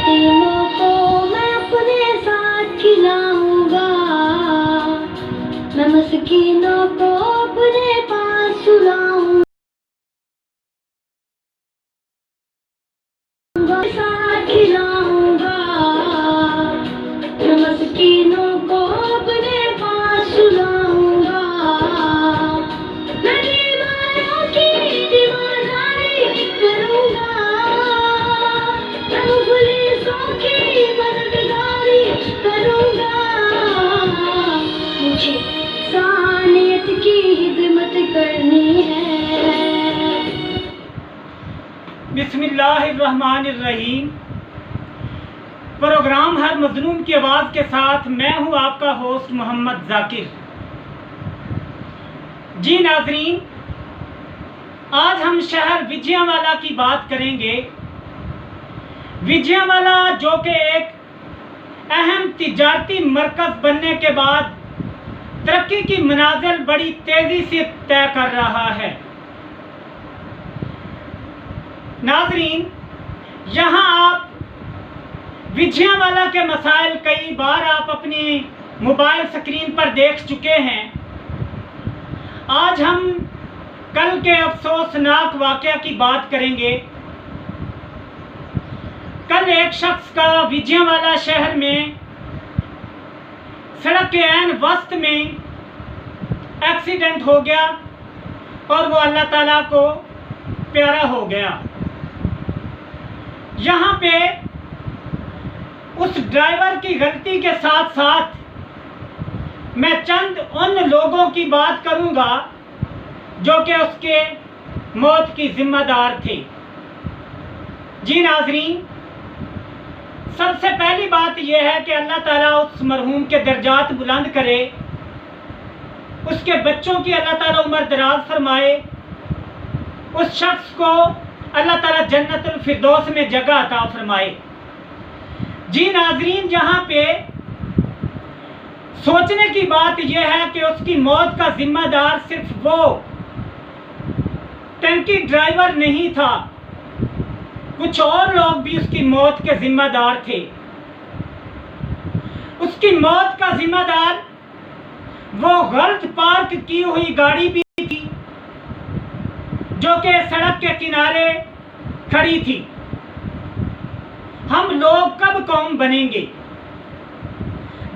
यतीमों को मैं अपने साथ खिलाऊंगा, मैं मस्कीनों को अपने पास सुलाऊंगा, साथ खिलाऊंगा, मैं मस्कीनों को अपने पास सुलाऊंगा, मैं बीमारों की दीवारदारी करूंगा, मैं मुफलिसों की मददगारी करूंगा, मुझे इंसानियत की खिदमत करनी है। बिस्मिल्लाहिर्रहमानिर्रहीम। प्रोग्राम हर मजलूम की आवाज़ के साथ मैं हूं आपका होस्ट मोहम्मद जाकिर। जी नाजरीन, आज हम शहर विजयवाड़ा की बात करेंगे। विजयवाड़ा जो कि एक अहम तिजारती मरकज़ बनने के बाद तरक्की की मनाजिल बड़ी तेज़ी से तय कर रहा है। नाजरीन, यहाँ आप विजयवाड़ा के मसाइल कई बार आप अपनी मोबाइल स्क्रीन पर देख चुके हैं। आज हम कल के अफसोसनाक वाक़या की बात करेंगे। कल एक शख्स का विजयवाड़ा शहर में सड़क के ऐन वस्त में एक्सीडेंट हो गया और वो अल्लाह ताला को प्यारा हो गया। यहाँ पे उस ड्राइवर की गलती के साथ साथ मैं चंद उन लोगों की बात करूँगा जो कि उसके मौत की जिम्मेदार थे। जी नाजरीन, सबसे पहली बात यह है कि अल्लाह ताला उस मरहूम के दर्जात बुलंद करे, उसके बच्चों की अल्लाह ताला उम्र दराज फरमाए, उस शख्स को अल्लाह ताला जन्नतुल फिरदौस में जगह अता फरमाए। जी नाजरीन, यहाँ पे सोचने की बात यह है कि उसकी मौत का जिम्मेदार सिर्फ वो टंकी ड्राइवर नहीं था, कुछ और लोग भी उसकी मौत के जिम्मेदार थे। उसकी मौत का जिम्मेदार वो गलत पार्क की हुई गाड़ी भी थी जो कि सड़क के किनारे खड़ी थी। हम लोग कब कौम बनेंगे?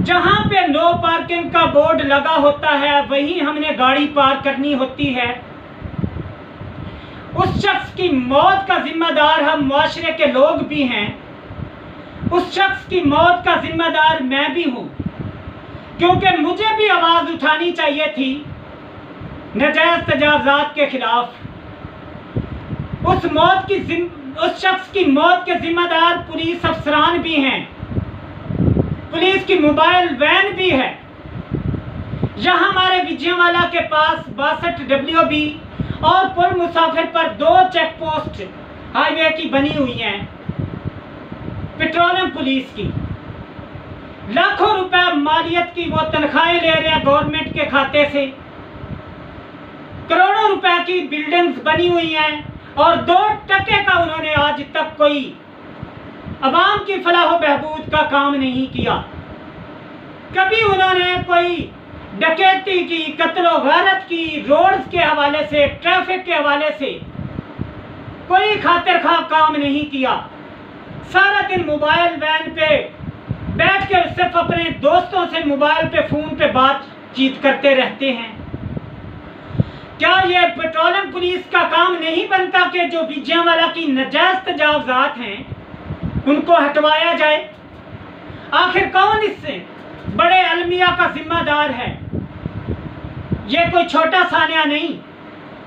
जहां पे नो पार्किंग का बोर्ड लगा होता है वहीं हमने गाड़ी पार्क करनी होती है। उस शख्स की मौत का जिम्मेदार हम मुआशरे के लोग भी हैं। उस शख्स की मौत का जिम्मेदार मैं भी हूं, क्योंकि मुझे भी आवाज उठानी चाहिए थी नाजायज तजावुज़ात के खिलाफ। उस शख्स की मौत के जिम्मेदार पुलिस अफसरान भी हैं, पुलिस की मोबाइल वैन भी है। यहाँ हमारे विजयवाड़ा के पास 62 WB और पुल मुसाफिर पर 2 चेक पोस्ट हाईवे की बनी हुई हैं, पेट्रोलियम पुलिस की। लाखों रुपए मालियत की वो तनख्वाहें ले रहे हैं गवर्नमेंट के खाते से। करोड़ों रुपए की बिल्डिंग्स बनी हुई हैं और 2 टके का उन्होंने आज तक कोई अवाम की फलाह बहबूद का काम नहीं किया। कभी उन्होंने कोई डकैती की, कत्लो गारत की, रोड्स के हवाले से, ट्रैफिक के हवाले से कोई खातिर खा काम नहीं किया। सारा दिन मोबाइल वैन पे बैठ के सिर्फ अपने दोस्तों से मोबाइल पे फोन पे बातचीत करते रहते हैं। क्या ये पेट्रोलियम पुलिस का काम नहीं बनता कि जो विजयवाड़ा की नाजायज तजावुज़ात हैं उनको हटवाया जाए? आखिर कौन इससे बड़े अलमिया का जिम्मेदार है? ये कोई छोटा सानिया नहीं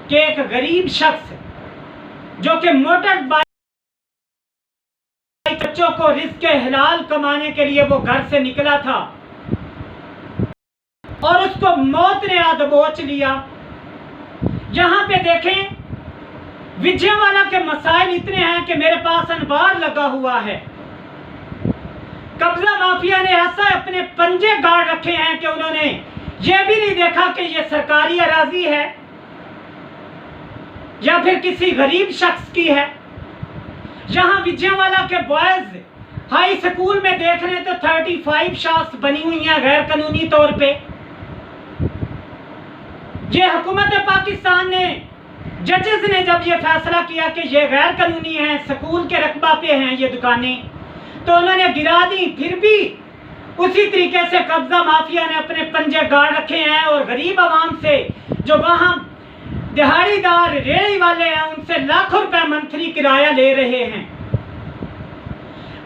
कि एक गरीब शख्स जो कि मोटर बाइक बच्चों को रिज़्क़ हलाल कमाने के लिए वो घर से निकला था और उसको मौत ने आ दबोच लिया। यहाँ पे देखें, विजयवाड़ा के मसाइल इतने हैं कि मेरे पास अनबार लगा हुआ है। कब्जा माफिया ने ऐसा अपने पंजे गाड़ रखे हैं कि उन्होंने ये भी नहीं देखा कि ये सरकारी अराजी है या फिर किसी गरीब शख्स की है। यहाँ विजयवाड़ा के बॉयज हाई स्कूल में देख रहे तो 35 शाफ्ट बनी हुई हैं गैर कानूनी तौर पे। ये हुकूमत पाकिस्तान ने, जजेस ने जब ये फैसला किया कि ये गैर कानूनी है, स्कूल के रकबा पे हैं ये दुकानें, तो उन्होंने गिरा दी। फिर भी उसी तरीके से कब्जा माफिया ने अपने पंजे गाड़ रखे हैं और गरीब आवाम से, जो वहां दिहाड़ीदार रेहड़ी वाले हैं, उनसे लाखों रुपए मंथली किराया ले रहे हैं।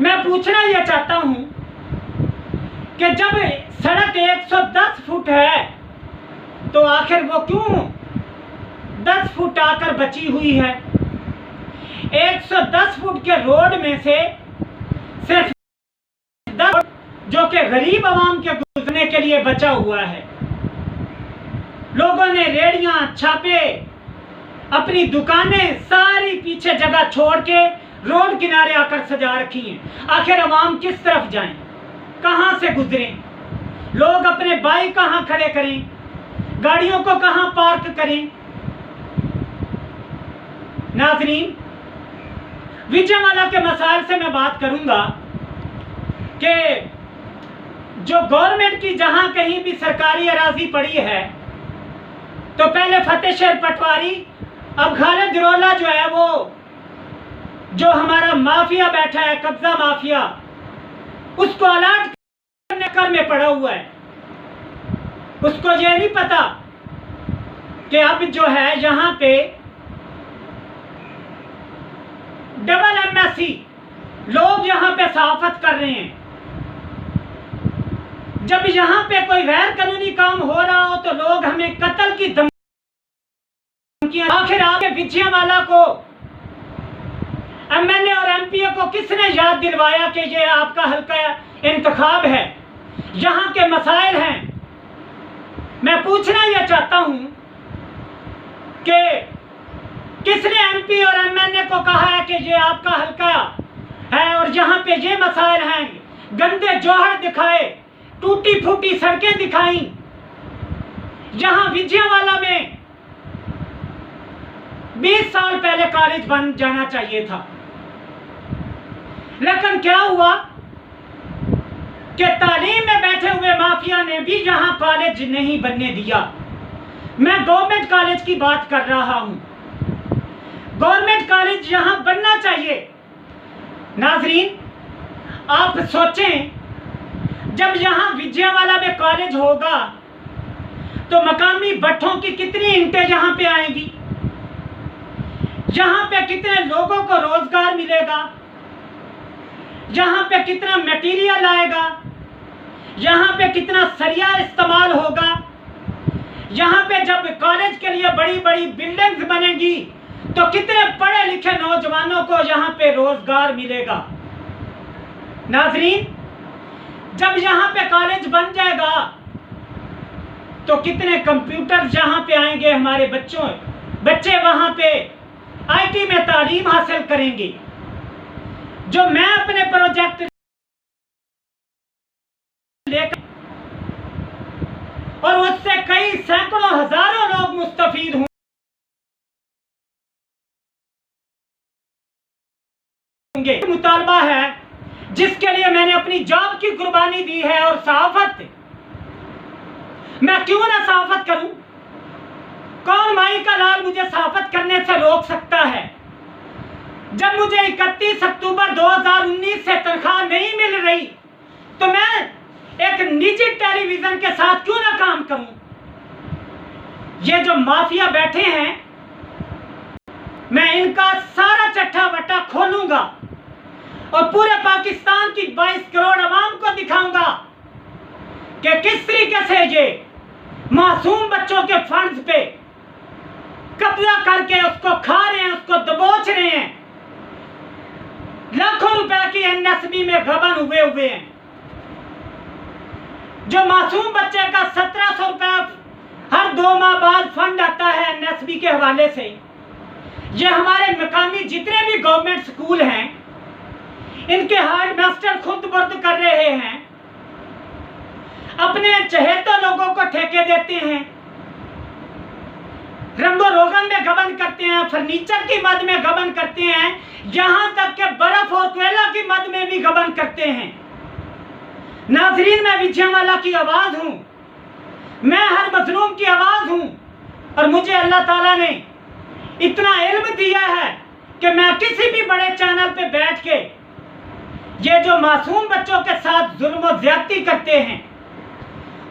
मैं पूछना यह चाहता हूं कि जब सड़क 110 फुट है तो आखिर वो क्यों 10 फुट आकर बची हुई है? 110 फुट के रोड में से सिर्फ 10 फुट जो कि गरीब आवाम के गुजरने के लिए बचा हुआ है। लोगों ने रेड़ियां, छापे, अपनी दुकानें सारी पीछे जगह छोड़ के रोड किनारे आकर सजा रखी हैं। आखिर आवाम किस तरफ जाएं, कहां से गुजरें? लोग अपने बाइक कहां खड़े करें, गाड़ियों को कहां पार्क करें? नाज़रीन, विजयवाड़ा के मसाइल से मैं बात करूंगा कि जो गवर्नमेंट की जहां कहीं भी सरकारी अराजी पड़ी है, तो पहले फतेहशहर पटवारी, अब खालिद रोला जो है वो, जो हमारा माफिया बैठा है, कब्जा माफिया, उसको अलर्ट करने कर में पड़ा हुआ है। उसको ये नहीं पता कि अब जो है यहां पे डबल MSc लोग यहां पे सहाफत कर रहे हैं। जब यहां पे कोई गैर कानूनी काम हो रहा हो तो लोग हमें कत्ल की धमकियां। आखिर आपके विजयवाड़ा को, MLA और MPA को किसने याद दिलवाया कि ये आपका हल्का इंतखाब है, यहां के मसाइल हैं? मैं पूछना यह चाहता हूं कि किसने MP और MLA को कहा है कि ये आपका हल्का है और यहां पे ये मसाइल हैं? गंदे जोहर दिखाए, टूटी फूटी सड़कें दिखाई। यहां विजयवाड़ा में 20 साल पहले कॉलेज बन जाना चाहिए था, लेकिन क्या हुआ कि तालीम में बैठे हुए माफिया ने भी यहां कॉलेज नहीं बनने दिया। मैं गवर्नमेंट कॉलेज की बात कर रहा हूं। गवर्नमेंट कॉलेज यहां बनना चाहिए। नाजरीन, आप सोचें, जब यहां विजयवाड़ा में कॉलेज होगा तो मकामी भट्टों की कितनी ईंटें यहां पे आएंगी, यहां पे कितने लोगों को रोजगार मिलेगा, यहां पे कितना मटेरियल आएगा, यहां पे कितना सरिया इस्तेमाल होगा। यहां पे जब कॉलेज के लिए बड़ी बड़ी बिल्डिंग्स बनेंगी तो कितने पढ़े लिखे नौजवानों को यहां पे रोजगार मिलेगा। नाजरीन, जब यहां पे कॉलेज बन जाएगा तो कितने कंप्यूटर यहां पे आएंगे, हमारे बच्चे वहां पे IT में तालीम हासिल करेंगे। जो मैं अपने प्रोजेक्ट लेकर, और उससे कई सैकड़ों हजारों लोग मुस्तफीद होंगे। मुतालबा है जिसके लिए मैंने अपनी जॉब की कुर्बानी दी है। और सहाफत, मैं क्यों ना सहाफत करूं? कौन माई का लाल मुझे सहाफत करने से रोक सकता है? जब मुझे 31 अक्टूबर 2019 से तनख्वाह नहीं मिल रही तो मैं एक निजी टेलीविजन के साथ क्यों ना काम करूं? ये जो माफिया बैठे हैं, मैं इनका सारा चट्टा बट्टा खोलूंगा और पूरे पाकिस्तान की 22 करोड़ आवाम को दिखाऊंगा कि किस तरीके से ये मासूम बच्चों के फंड्स पे कब्जा करके उसको खा रहे हैं, उसको दबोच रहे हैं। लाखों रुपए की NSB में गबन हुए हैं। जो मासूम बच्चे का 1700 रुपया हर 2 माह बाद फंड आता है NSB के हवाले से। ये हमारे मकामी जितने भी गवर्नमेंट स्कूल हैं, इनके हेडमास्टर खुद बर्द कर रहे हैं, अपने चहेते लोगों को ठेके देते हैं, रंगो रोगा कार्बन में गबन करते हैं, फर्नीचर की मद में गबन करते हैं, यहां तक कि बर्फ और कोयला की मद में भी गबन करते हैं। नाज़रीन, मैं विजयवाला की आवाज हूं, मैं हर मजलूम की आवाज हूं, और मुझे अल्लाह ताला ने इतना इल्म दिया है कि मैं किसी भी बड़े चैनल पे बैठ के ये जो मासूम बच्चों के साथ जुल्म और ज्यादती करते हैं,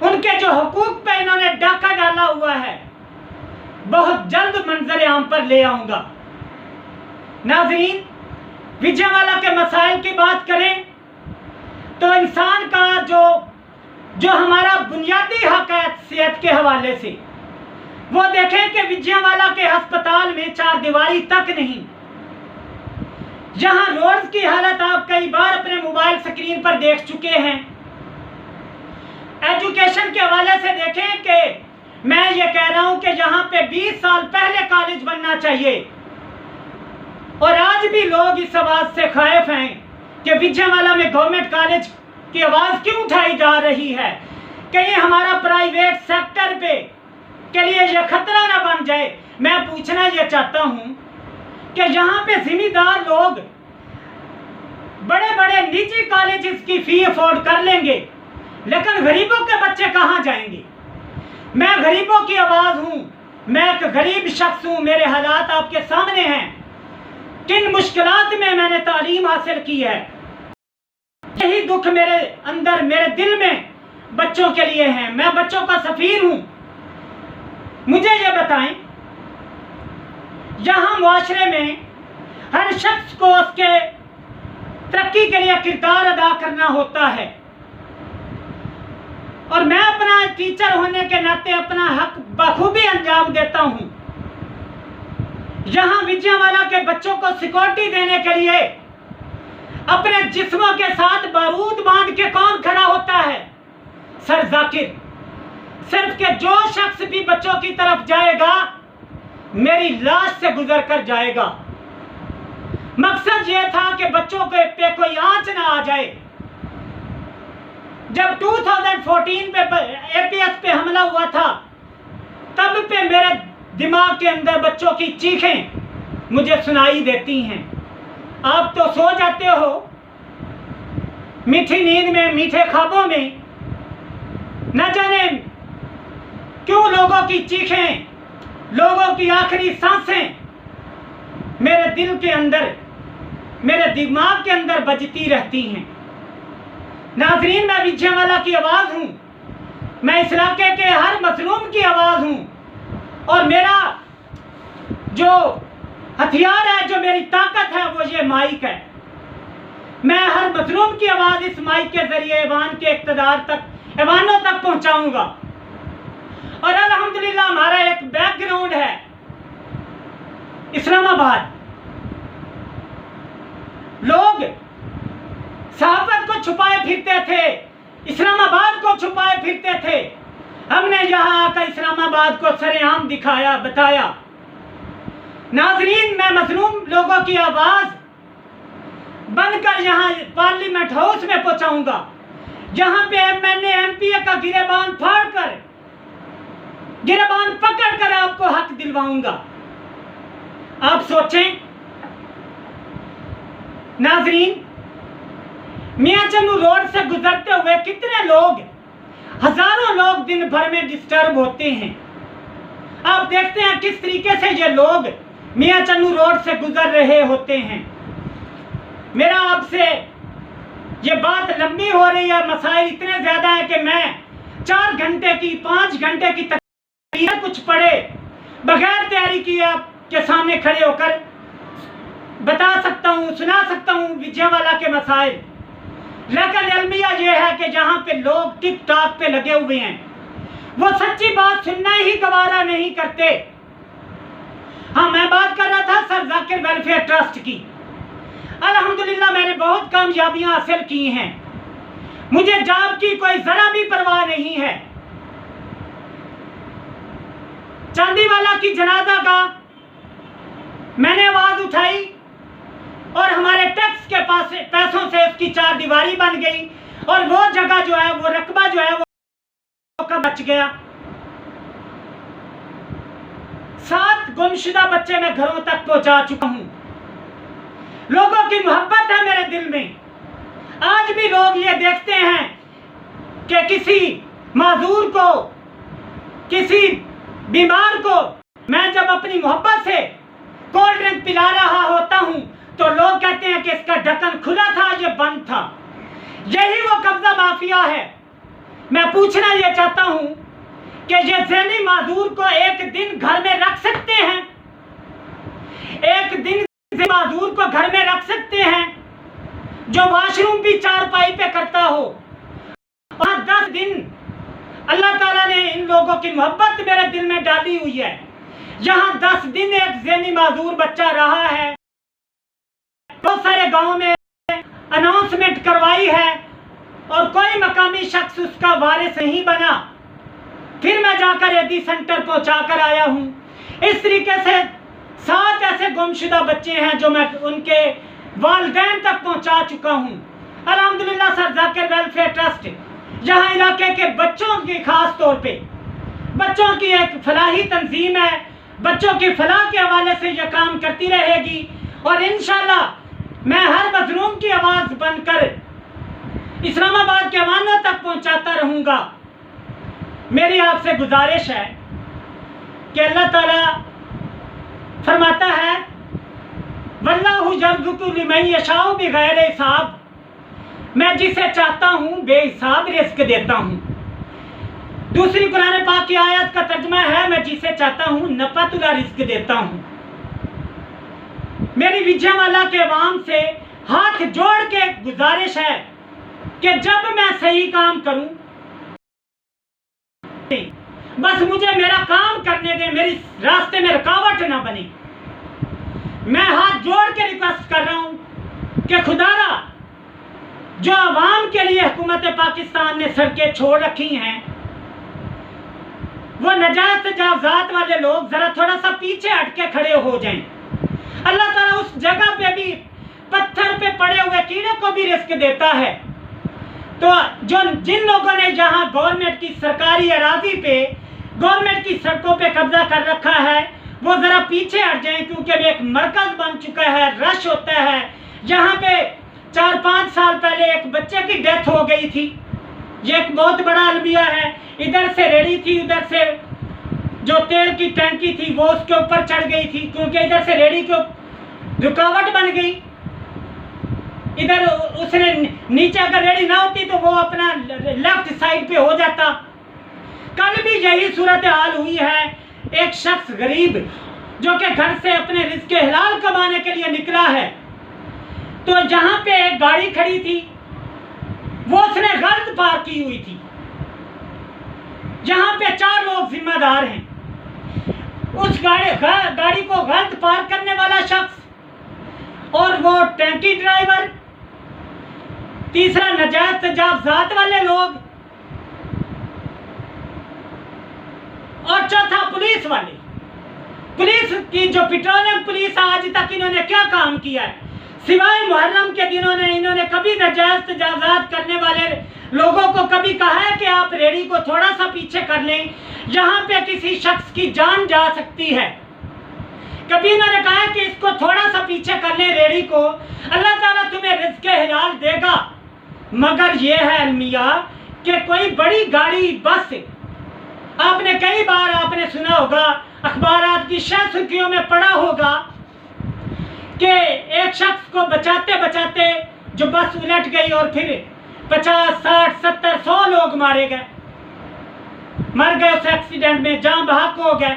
उनके जो हुकूक पे इन्होंने डाका डाला हुआ है, बहुत जल्द मंजर आम पर ले आऊंगा। नाज़रीन, विजयवाला के मसाइल की बात करें तो इंसान का जो हमारा बुनियादी हक है सेहत के हवाले से, वो देखें कि विजयवाला के अस्पताल में 4 दीवारी तक नहीं। यहां रोड्स की हालत आप कई बार अपने मोबाइल स्क्रीन पर देख चुके हैं। एजुकेशन के हवाले से देखें कि मैं ये कह रहा हूं कि यहां पे 20 साल पहले कॉलेज बनना चाहिए, और आज भी लोग इस आवाज से खौफ हैं कि विजयवाला में गवर्नमेंट कॉलेज की आवाज क्यों उठाई जा रही है, कहीं हमारा प्राइवेट सेक्टर पे के लिए यह खतरा ना बन जाए। मैं पूछना यह चाहता हूं कि यहाँ पे जिम्मेदार लोग बड़े बड़े निजी कॉलेजेस की फी अफोर्ड कर लेंगे, लेकिन गरीबों के बच्चे कहाँ जाएंगे? मैं गरीबों की आवाज हूँ, मैं एक गरीब शख्स हूँ, मेरे हालात आपके सामने हैं, किन मुश्किलात में मैंने तालीम हासिल की है। यही दुख मेरे अंदर, मेरे दिल में बच्चों के लिए है। मैं बच्चों का सफीर हूँ। मुझे ये बताएं, यहाँ मुआशरे में हर शख्स को उसके तरक्की के लिए किरदार अदा करना होता है, और मैं अपना टीचर होने के नाते अपना हक बखूबी अंजाम देता हूं। यहां विजयवाला के बच्चों को सिक्योरिटी देने के लिए अपने जिस्मों के साथ बारूद बांध के कौन खड़ा होता है? सर जाकिर। सिर्फ के जो शख्स भी बच्चों की तरफ जाएगा मेरी लाश से गुजर कर जाएगा। मकसद यह था कि बच्चों के पे कोई आंच ना आ जाए। जब 2014 पे एपीएस पे हमला हुआ था, तब पे मेरे दिमाग के अंदर बच्चों की चीखें मुझे सुनाई देती हैं। आप तो सो जाते हो मीठी नींद में, मीठे ख्वाबों में, न जाने क्यों लोगों की चीखें, लोगों की आखिरी सांसें मेरे दिल के अंदर, मेरे दिमाग के अंदर बजती रहती हैं। नाज़रीन, मैं विजयवाला की आवाज हूं, मैं इस इलाके के हर मजलूम की आवाज हूं, और मेरा जो हथियार है, जो मेरी ताकत है, वो ये माइक है। मैं हर मजलूम की आवाज इस माइक के जरिए ऐवान के इक़्तिदार तक, ऐवानों तक पहुंचाऊंगा। और अल्हम्दुलिल्लाह हमारा एक बैकग्राउंड है इस्लामाबाद। लोग सहाबत को छुपाए फिरते थे, इस्लामाबाद को छुपाए फिरते थे। हमने यहाँ आकर इस्लामाबाद को सरेआम दिखाया, बताया। नाजरीन, मैं मजलूम लोगों की आवाज बनकर यहाँ पार्लियामेंट हाउस में पहुंचाऊंगा, जहां पे एमएनए एमपीए का गिरेबान फाड़कर, गिरेबान पकड़कर आपको हक दिलवाऊंगा। आप सोचें नाजरीन, मियां चन्नू रोड से गुजरते हुए कितने लोग, हजारों लोग दिन भर में डिस्टर्ब होते हैं। आप देखते हैं किस तरीके से ये लोग मियां चन्नू रोड से गुजर रहे होते हैं। मेरा आपसे ये बात लंबी हो रही है, मसाइल इतने ज्यादा है कि मैं 4 घंटे की, 5 घंटे की तकरीर कुछ पढ़े बगैर तैयारी किए आपके सामने खड़े होकर बता सकता हूँ, सुना सकता हूँ विजयवाला के मसाइल। लेकिन अलमिया यह है कि जहाँ पे लोग टिक टॉक पे लगे हुए हैं, वो सच्ची बात सुनना ही गवारा नहीं करते। हाँ, मैं बात कर रहा था सर जाकिर वेलफेयर ट्रस्ट की। अल्हम्दुलिल्लाह मैंने बहुत कामयाबियां हासिल की हैं। मुझे जॉब की कोई जरा भी परवाह नहीं है। चांदीवाला की जनाजा का मैंने आवाज उठाई और हमारे टैक्स के पास पैसों से उसकी 4 दीवारी बन गई, और वो जगह जो है, वो रकबा जो है, वो बच गया। 7 गुमशुदा बच्चे मैं घरों तक पहुंचा चुका हूं। लोगों की मोहब्बत है मेरे दिल में। आज भी लोग ये देखते हैं कि किसी माजूर को, किसी बीमार को मैं जब अपनी मोहब्बत से कोल्ड ड्रिंक पिला रहा होता हूं तो लोग कहते हैं कि इसका ढक्कन खुला था, ये बंद था। यही वो कब्जा माफिया है। मैं पूछना ये चाहता हूं कि ये ज़हनी माजूर को एक दिन घर में रख सकते हैं? एक दिन माजूर को घर में रख सकते हैं जो वॉशरूम भी चारपाई पे करता हो? और 10 दिन अल्लाह ताला ने इन लोगों की मोहब्बत मेरे दिल में डाली हुई है। यहाँ 10 दिन एक ज़हनी माजूर बच्चा रहा है, बहुत सारे गांव में अनाउंसमेंट करवाई है और कोई मकामी शख्स उसका वारिस नहीं बना। फिर मैं जाकर एडी सेंटर पहुंचा कर आया हूं। इस तरीके से 7 ऐसे गुमशुदा बच्चे हैं जो मैं उनके वालिदैन तक पहुंचा चुका हूं। अल्हम्दुलिल्लाह सर जाकिर वेलफेयर ट्रस्ट यहाँ इलाके के बच्चों की खास तौर पे बच्चों की एक फलाही तंजीम है। बच्चों की फलाह के हवाले से यह काम करती रहेगी और इंशाल्लाह मैं हर मजलूम की आवाज़ बनकर इस्लामाबाद के अवानों तक पहुंचाता रहूँगा। मेरी आपसे गुजारिश है कि अल्लाह ताला फरमाता है वल्लाहु यर्ज़ुक़ु लिमन यशाउ बिग़ैरि हिसाब, मैं जिसे चाहता हूँ बेहिसाब रिस्क देता हूँ। दूसरी कुरान पाक की आयत का तर्जुमा है मैं जिसे चाहता हूँ नफ़अतुल्ला रिस्क देता हूँ। मेरी विजयवाला के अवाम से हाथ जोड़ के गुजारिश है कि जब मैं सही काम करूं बस मुझे मेरा काम करने दें, मेरी रास्ते में रुकावट ना बने। मैं हाथ जोड़ के रिक्वेस्ट कर रहा हूं कि खुदारा जो अवाम के लिए हुकूमत पाकिस्तान ने सड़कें छोड़ रखी हैं वो नजायज तजावजात वाले लोग जरा थोड़ा सा पीछे हटके खड़े हो जाएं। अल्लाह ताला उस जगह पे भी पत्थर पे पड़े हुए कीड़े को भी रिस्क देता है। तो जिन लोगों ने जहां गवर्नमेंट की सरकारी अराजी पे गवर्नमेंट की सड़कों पे कब्जा कर रखा है वो जरा पीछे हट जाएं, क्योंकि वो एक मरकज बन चुका है, रश होता है। यहाँ पे 4-5 साल पहले एक बच्चे की डेथ हो गई थी। ये एक बहुत बड़ा अलमिया है। इधर से रेड़ी थी, उधर से जो तेल की टंकी थी वो उसके ऊपर चढ़ गई थी, क्योंकि इधर से रेड़ी को रुकावट बन गई। इधर उसने नीचे अगर रेडी ना होती तो वो अपना लेफ्ट साइड पे हो जाता। कल भी यही सूरत हाल हुई है। एक शख्स गरीब जो कि घर से अपने रिज़्क़ हलाल कमाने के लिए निकला है, तो जहां पे एक गाड़ी खड़ी थी वो उसने गलत पार्क की हुई थी। जहां पे 4 लोग जिम्मेदार हैं। उस गाड़ी को गलत पार्क करने वाला शख्स और वो टैंकी ड्राइवर, तीसरा नजायज तजावजात वाले लोग और चौथा पुलिस वाले। पुलिस की जो पेट्रोलिंग पुलिस, आज तक इन्होंने क्या काम किया है? सिवाय मुहर्रम के दिनों ने इन्होंने कभी नजायज तजावजात करने वाले लोगों को कभी कहा है कि आप रेडी को थोड़ा सा पीछे कर लें, यहाँ पे किसी शख्स की जान जा सकती है? कभी इन्होंने कहा है कि इसको थोड़ा सा पीछे कर लें रेडी को, अल्लाह ताला तुम्हें रिज़्क़ हलाल देगा। मगर ये है अलमिया कि कोई बड़ी गाड़ी, बस, आपने कई बार आपने सुना होगा, अखबारात की शायद सुर्खियों में पढ़ा होगा कि एक शख्स को बचाते बचाते जो बस उलट गई और फिर 50, 60, 70, 100 लोग मारे गए, मर गए उस एक्सीडेंट में, जान बहक हो गए।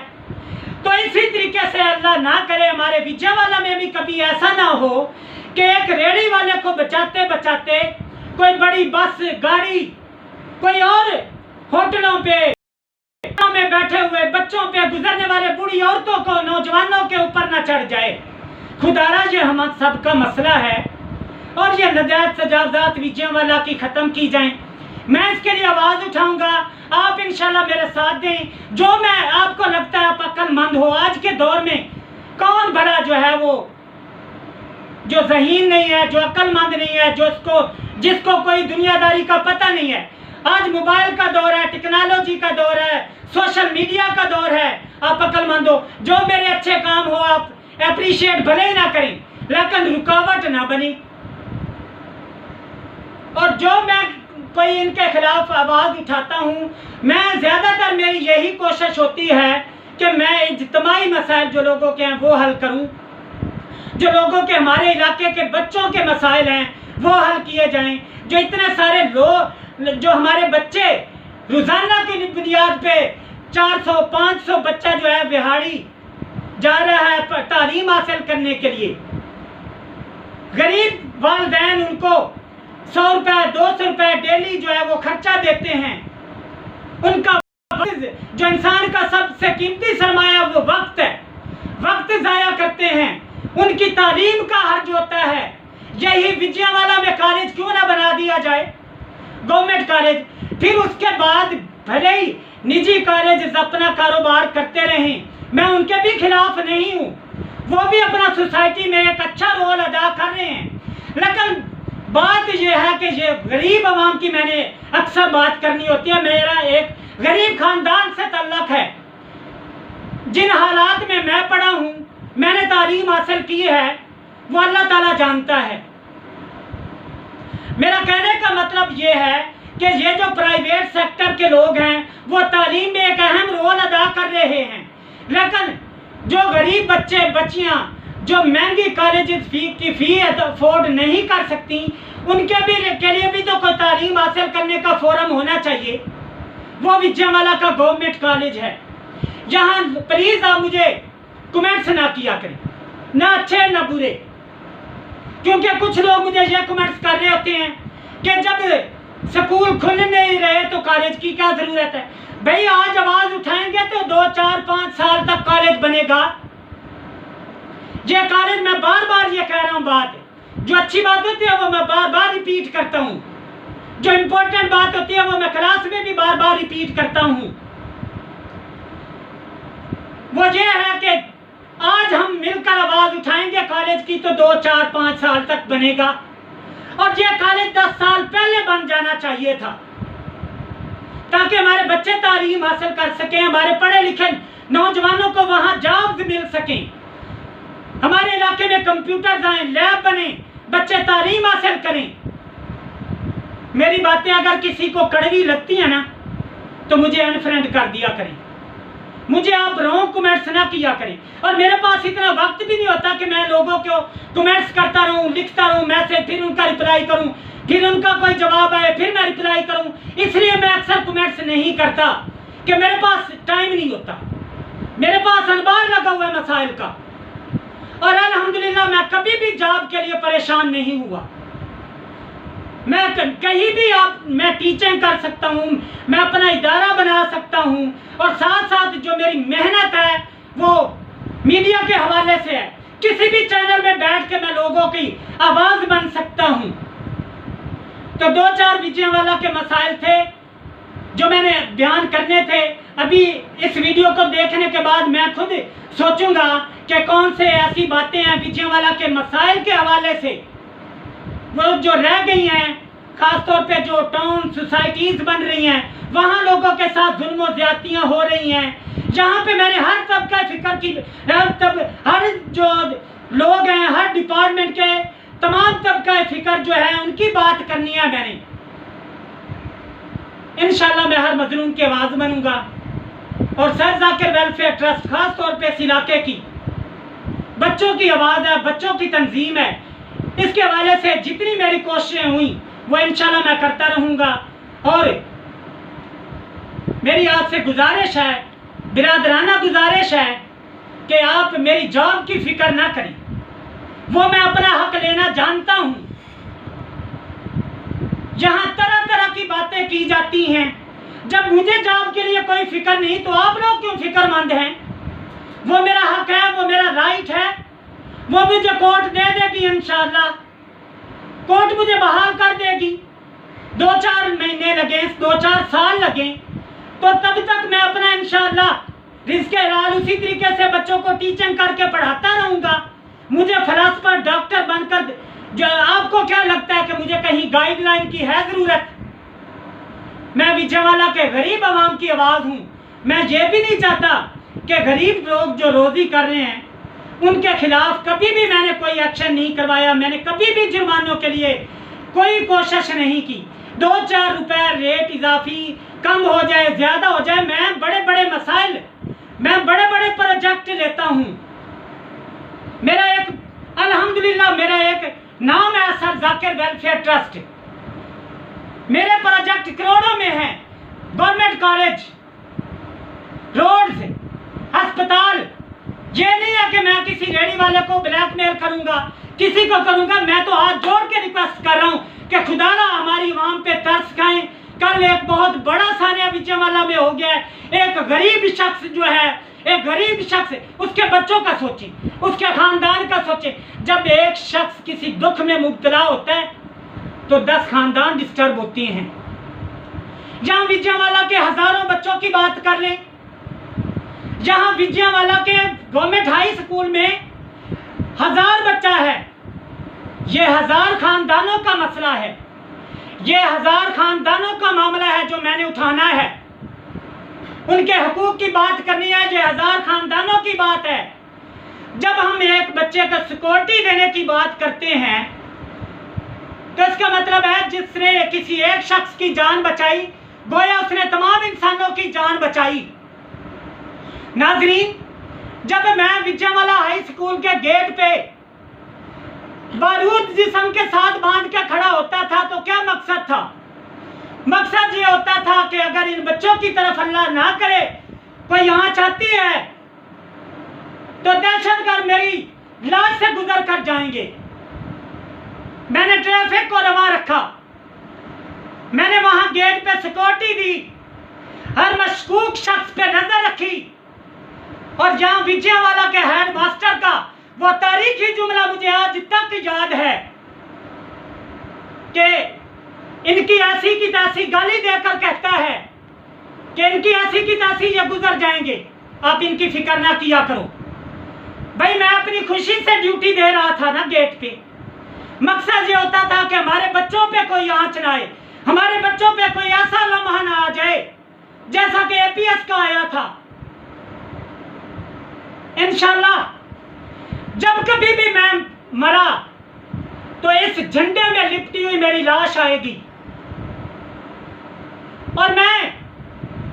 तो इसी तरीके से अल्लाह ना करे हमारे विजयवाला में भी कभी ऐसा ना हो कि एक रेड़ी वाले को बचाते बचाते कोई बड़ी बस, गाड़ी, कोई और होटलों पे में बैठे हुए बच्चों पे, गुजरने वाले बूढ़ी औरतों को, नौजवानों के ऊपर ना चढ़ जाए। खुदारा ये हम सबका मसला है और ये नजायज तजावजात विजयवाला की ख़त्म की जाए। मैं इसके लिए आवाज़ उठाऊंगा, आप इंशाल्लाह मेरे साथ दें। जो मैं आपको लगता है आप अक्लमंद हो, आज के दौर में कौन बड़ा जो है वो जो ज़हीन नहीं है, जो अक्लमंद नहीं है, जिसको कोई दुनियादारी का पता नहीं है। आज मोबाइल का दौर है, टेक्नोलॉजी का दौर है, सोशल मीडिया का दौर है। आप अक्लमंद हो, जो मेरे अच्छे काम हो आप अप्रिशिएट भले ही ना करें लेकिन रुकावट ना बनी। और जो मैं कोई इनके खिलाफ आवाज़ उठाता हूँ, मैं ज़्यादातर मेरी यही कोशिश होती है कि मैं इज्तिमाई मसाइल जो लोगों के हैं वो हल करूँ, जो लोगों के हमारे इलाके के बच्चों के मसाइल हैं वो हल किए जाएं। जो इतने सारे लोग, जो हमारे बच्चे रोज़ाना की बुनियाद पे 400-500 बच्चा जो है बिहाड़ी जा रहा है तालीम हासिल करने के लिए, गरीब वालिदैन उनको 100 रुपये 200 रुपये डेली जो है वो खर्चा देते हैं। उनका जो इंसान का सबसे कीमती सरमाया वो वक्त है, वक्त ज़ाया करते हैं, उनकी तालीम का हर्ज होता है। यही विजयवाड़ा में कॉलेज क्यों ना बना दिया जाए, गवर्नमेंट कॉलेज, फिर उसके बाद भले ही निजी कॉलेज अपना कारोबार करते रहें, मैं उनके भी खिलाफ नहीं हूँ, वो भी अपना सोसाइटी में एक अच्छा रोल अदा कर रहे हैं। लेकिन बात यह है कि ये गरीब आवाम की मैंने अक्सर बात करनी होती है। मेरा एक गरीब खानदान से ताल्लुक है, जिन हालात में मैं पढ़ा हूँ, मैंने तालीम हासिल की है, वो अल्लाह ताला जानता है। मेरा कहने का मतलब ये है कि ये जो प्राइवेट सेक्टर के लोग हैं वो तालीम में एक अहम रोल अदा कर रहे हैं, लेकिन जो गरीब बच्चे बच्चियां जो महंगी कॉलेज की फी अफोर्ड नहीं कर सकती, उनके भी के लिए भी तो कोई तालीम हासिल करने का फोरम होना चाहिए। वो विजयवाड़ा का गवर्नमेंट कॉलेज है। यहाँ प्लीज़ आप मुझे कमेंट्स ना किया करें, ना अच्छे ना बुरे, क्योंकि कुछ लोग मुझे ये कमेंट्स कर रहे होते हैं कि जब स्कूल खुल नहीं रहे तो कॉलेज की क्या ज़रूरत है। भाई आज आवाज़ उठाएंगे तो 2, 4, 5 साल तक कॉलेज बनेगा। ये कॉलेज, मैं बार बार ये कह रहा हूँ, बात जो अच्छी बात होती है वो मैं बार बार रिपीट करता हूँ, जो इम्पोर्टेंट बात होती है वो मैं क्लास में भी बार बार रिपीट करता हूँ। वो ये है कि आज हम मिलकर आवाज़ उठाएंगे कॉलेज की तो 2, 4, 5 साल तक बनेगा, और ये कॉलेज 10 साल पहले बन जाना चाहिए था, ताकि हमारे बच्चे तालीम हासिल कर सकें, हमारे पढ़े लिखे नौजवानों को वहाँ जॉब्स मिल सकें, हमारे इलाके में कंप्यूटर आए, लैब बने, बच्चे तालीम हासिल करें। मेरी बातें अगर किसी को कड़वी लगती है ना तो मुझे अनफ्रेंड कर दिया करें, मुझे आप रॉन्ग कमेंट्स ना किया करें। और मेरे पास इतना वक्त भी नहीं होता कि मैं लोगों को कमेंट्स करता रहूं, लिखता रहूं मैसेज, फिर उनका रिप्लाई करूं, फिर उनका कोई जवाब आए फिर मैं रिप्लाई करूं। इसलिए मैं अक्सर कमेंट्स नहीं करता कि मेरे पास टाइम नहीं होता, मेरे पास अनबार लगा हुआ है मसाइल का। और अल्हम्दुलिल्लाह मैं कभी भी जॉब के लिए परेशान नहीं हुआ। मैं कहीं भी मैं टीचिंग कर सकता हूँ, मैं अपना इदारा बना सकता हूँ, और साथ साथ जो मेरी मेहनत है वो मीडिया के हवाले से है। किसी भी चैनल में बैठ के मैं लोगों की आवाज़ बन सकता हूँ। तो 2-4 विजयवाड़ा के मसाइल थे जो मैंने बयान करने थे। अभी इस वीडियो को देखने के बाद मैं खुद सोचूंगा कि कौन से ऐसी बातें हैं विजयवाड़ा के मसाइल के हवाले से वो जो रह गई हैं, खासतौर पे जो टाउन सोसाइटीज़ बन रही हैं, वहाँ लोगों के साथ जुल्म और ज़्यादतियाँ हो रही हैं। जहाँ पे मैंने हर तबका फिक्र की, हर जो लोग हैं, हर डिपार्टमेंट के तमाम तबका फिक्र जो है उनकी बात करनी है मैंने। इंशाल्लाह मैं हर मजलूम की आवाज़ बनूंगा। और सर जाकिर वेलफेयर ट्रस्ट खास तौर पे इस इलाके की बच्चों की आवाज़ है, बच्चों की तंजीम है, इसके हवाले से जितनी मेरी कोशिशें हुई वो इंशाल्लाह मैं करता रहूँगा। और मेरी आपसे गुजारिश है, बिरादराना गुजारिश है कि आप मेरी जॉब की फिक्र ना करें, वो मैं अपना हक लेना जानता हूँ। यहाँ तरह तरह की बातें की जाती हैं, जब मुझे जॉब के लिए कोई फिक्र नहीं तो आप लोग क्यों फिक्रमंद हैं? वो मेरा हक है, वो मेरा राइट है, वो मुझे कोर्ट दे देगी इंशाल्लाह, कोर्ट मुझे बहाल कर देगी। 2-4 महीने लगे, 2-4 साल लगे, तो तब तक मैं अपना इंशाल्लाह रिज़्क़ हलाल उसी तरीके से बच्चों को टीचिंग करके पढ़ाता रहूँगा। मुझे फिलासफर डॉक्टर बनकर, जो आपको क्या लगता है कि मुझे कहीं गाइडलाइन की है ज़रूरत? मैं विजयवाड़ा के गरीब आवाम की आवाज़ हूँ। मैं ये भी नहीं चाहता कि गरीब लोग जो रोज़ी कर रहे हैं उनके खिलाफ कभी भी मैंने कोई एक्शन नहीं करवाया। मैंने कभी भी जुर्मानों के लिए कोई कोशिश नहीं की। 2-4 रुपए रेट इजाफी कम हो जाए, ज़्यादा हो जाए, मैं बड़े बड़े मसाइल, मैं बड़े बड़े प्रोजेक्ट लेता हूँ। मेरा एक अल्हम्दुलिल्लाह मेरा एक नाम है सर जाकिर वेलफेयर ट्रस्ट। मेरे प्रोजेक्ट करोड़ों में हैं। गवर्नमेंट कॉलेज, रोड्स, अस्पताल। ये नहीं है कि मैं किसी रेडी वाले को ब्लैकमेल करूंगा, किसी को करूंगा। मैं तो हाथ जोड़ के रिक्वेस्ट कर रहा हूं कि खुदारा हमारी आवाम पे तरस खाएं। कल एक बहुत बड़ा सानिया विजयवाला में हो गया है। एक गरीब शख्स जो है, एक गरीब शख्स, उसके बच्चों का सोचे, उसके खानदान का सोचे। जब एक शख्स किसी दुख में मुब्तला होता है तो 10 खानदान डिस्टर्ब होते हैं। जहां विजयवाला के हजारों बच्चों की बात कर लें, जहां विजयवाला के गवर्नमेंट हाई स्कूल में 1000 बच्चा है, ये 1000 खानदानों का मसला है, ये 1000 खानदानों का मामला है जो मैंने उठाना है। उनके हकूक की बात करनी है, ये 1000 खानदानों की बात है। जब हम एक बच्चे को सिक्योरिटी देने की बात करते हैं तो इसका मतलब है जिसने किसी एक शख्स की जान बचाई, गोया उसने तमाम इंसानों की जान बचाई। नाज़रीन, जब मैं विजयवाला हाई स्कूल के गेट पे बारूद जिस्म के साथ बांध के खड़ा होता था तो क्या मकसद था? मकसद ये होता था कि अगर इन बच्चों की तरफ अल्लाह ना करे कोई यहाँ चाहती है तो दहशतगर्द मेरी लाश से गुजर कर जाएंगे। मैंने ट्रैफिक को रवा रखा, मैंने वहां गेट पे सिक्योरिटी दी, हर मशकूक शख्स पे नजर रखी। और जहां विजयवाला के हेड मास्टर का वो तारीखी जुमला मुझे आज तक याद है कि इनकी ऐसी की तैसी गाली देकर कहता है कि इनकी ऐसी की तैसी ये गुजर जाएंगे, आप इनकी फिक्र ना किया करो। भाई मैं अपनी खुशी से ड्यूटी दे रहा था ना गेट पे। मकसद ये होता था कि हमारे बच्चों पे कोई आंच ना आए, हमारे बच्चों पे कोई ऐसा लम्हा ना आ जाए जैसा कि एपीएस का आया था। इंशाल्लाह जब कभी भी मैं मरा तो इस झंडे में लिपटी हुई मेरी लाश आएगी और मैं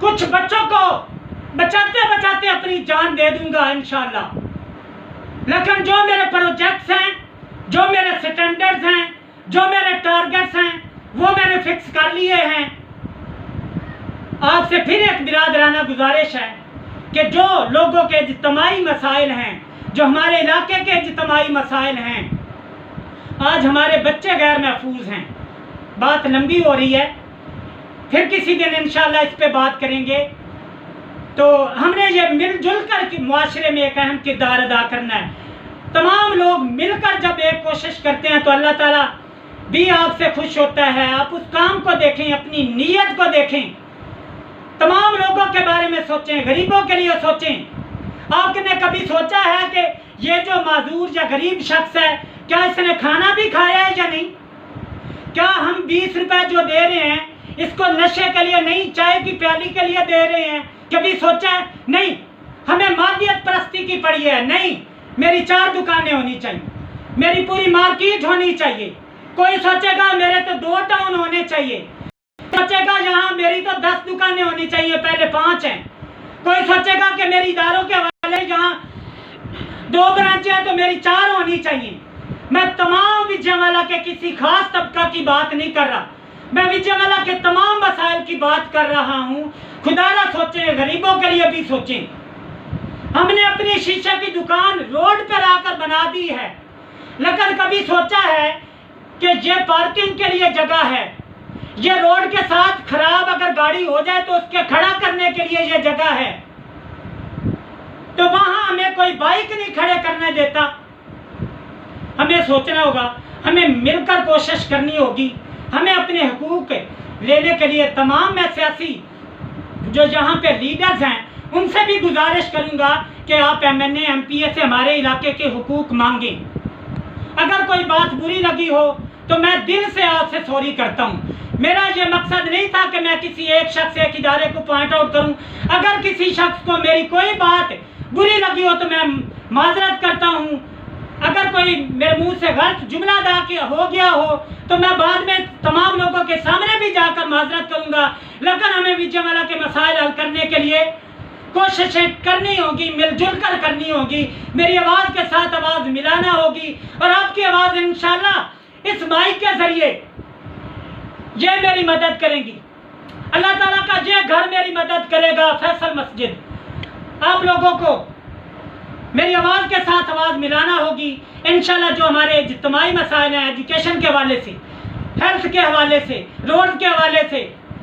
कुछ बच्चों को बचाते बचाते अपनी जान दे दूंगा इंशाल्लाह। लेकिन जो मेरे प्रोजेक्ट्स हैं, जो मेरे स्टैंडर्ड्स हैं, जो मेरे टारगेट्स हैं, वो मैंने फिक्स कर लिए हैं। आपसे फिर एक बिरादराना गुजारिश है कि जो लोगों के इज्तिमाई मसाइल हैं, जो हमारे इलाके के इज्तिमाई मसाइल हैं, आज हमारे बच्चे गैर महफूज हैं। बात लंबी हो रही है, फिर किसी दिन इंशाल्लाह इस पे बात करेंगे। तो हमने ये मिलजुल कर मुआशरे में एक अहम किरदार अदा करना है। तमाम लोग मिलकर जब एक कोशिश करते हैं तो अल्लाह ताला भी आपसे खुश होता है। आप उस काम को देखें, अपनी नीयत को देखें, तमाम लोगों के बारे में सोचें, गरीबों के लिए सोचें। आपने कभी सोचा है कि ये जो माजूर या गरीब शख्स है, क्या इसने खाना भी खाया है या नहीं? क्या हम 20 रुपए जो दे रहे हैं इसको नशे के लिए नहीं, चाय की प्याली के लिए दे रहे हैं? कभी सोचा है? नहीं। हमें मादियत परस्ती की पड़ी है। नहीं, मेरी 4 दुकानें होनी चाहिए, मेरी पूरी मार्केट होनी चाहिए। कोई सोचेगा मेरे तो 2 टाउन होने चाहिए, सोचेगा यहाँ मेरी तो 10 दुकानें होनी चाहिए, पहले 5 हैं। कोई सोचेगा कि मेरी इदारों के वाले यहाँ 2 ब्रांचें हैं तो मेरी 4 होनी चाहिए। मैं तमाम विजयवाला के किसी खास तबका की बात नहीं कर रहा, मैं विजयवाला के तमाम मसाइल की बात कर रहा हूँ। खुदारा सोचें, गरीबों के लिए भी सोचें। हमने अपनी शीशे की दुकान रोड पर आकर बना दी है, लेकिन कभी सोचा है कि ये पार्किंग के लिए जगह है, ये रोड के साथ खराब अगर गाड़ी हो जाए तो उसके खड़ा करने के लिए ये जगह है, तो वहां हमें कोई बाइक नहीं खड़े करने देता। हमें सोचना होगा, हमें मिलकर कोशिश करनी होगी। हमें अपने हुकूक लेने के लिए तमाम मैं सियासी जो यहाँ पे लीडर्स हैं उनसे भी गुजारिश करूँगा कि आप MNA MPA से हमारे इलाके के हुकूक मांगें। अगर कोई बात बुरी लगी हो तो मैं दिल से आपसे सॉरी करता हूँ मेरा ये मकसद नहीं था कि मैं किसी एक शख्स एक इदारे को पॉइंट आउट करूं। अगर किसी शख्स को मेरी कोई बात बुरी लगी हो तो मैं माजरत करता हूं। अगर कोई मेरे मुंह से गलत जुमला अदा हो गया हो तो मैं बाद में तमाम लोगों के सामने भी जाकर माजरत करूंगा। लेकिन हमें विजयवाला के मसाइल हल करने के लिए कोशिशें करनी होगी, मिलजुल कर करनी होगी। मेरी आवाज़ के साथ आवाज़ मिलाना होगी और आपकी आवाज़ इंशाल्लाह इस माइक के ज़रिए ये मेरी मदद करेंगी। अल्लाह ताला का ये घर मेरी मदद करेगा। फैसल मस्जिद आप लोगों को मेरी आवाज़ के साथ आवाज़ मिलाना होगी इंशाल्लाह। जो हमारे इज्तिमाई मसाइल हैं एजुकेशन के हवाले से, हेल्थ के हवाले से, रोड के हवाले से,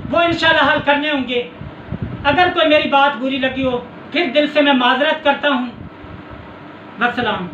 वो इंशाल्लाह हल करने होंगे। अगर कोई मेरी बात बुरी लगी हो फिर दिल से मैं माजरत करता हूँ। वस्सलाम।